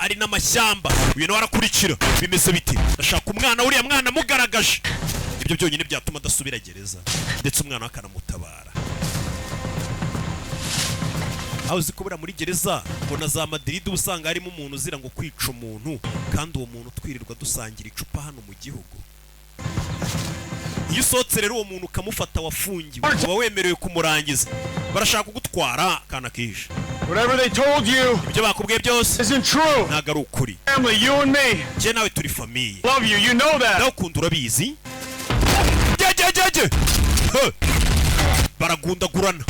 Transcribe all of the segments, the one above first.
ari n'amashyamba uyu nawe arakurikira bimeze biti ndashaka umwana uriya mwana mugaragaje ibyo byonyine byatuma adasubira gereza ndetse umwana akanamutabara aho uzi kubura muri gereza ngo na za Madrid usanga harimo umuntu uzira ngo kwica umuntu kandi uwo muntu twirirwa dusangira icupa hano mu gihugu iyo usohotse rero uwo muntu ukamufata wafungiwe uba wemerewe kumurangiza barashaka kugutwara kana kisha Whatever they told you ibyo bakubwiye byose isn't true. ntago ari ukuri Family, you and me. je nawe turi famiye Love you, you know that. nawe ukunda urabizi baragundagurana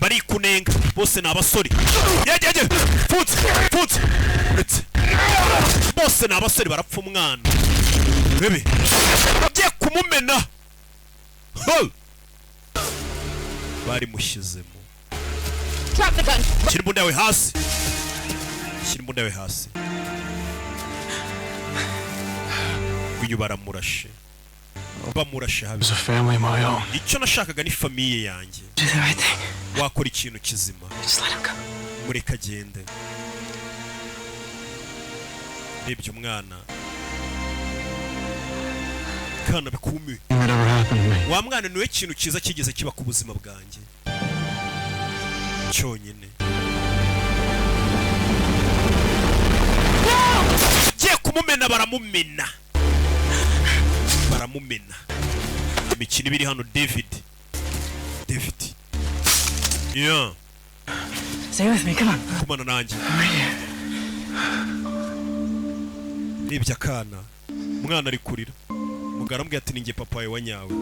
barikunenga bose ni abasore futse bose ni abasore barapfa umwana bebe bagiye kumumena barimushyizemo shyira imbunda yawe hasi uyu baramurashe bamurashe habi icyo nashakaga ni famiye yanjye wakora ikintu kizima mureka agende rebye umwana kana bikumiwe wa mwana niwe kintu cyiza kigeze kiba ku buzima bwanjye cyonyine giye kumumena baramumena imikino ibiri hano David yeah stay with me, come on. kumana nanjye rebye akana umwana ari kurira mugara ambwiye ati ninjye papa wawe wanyawe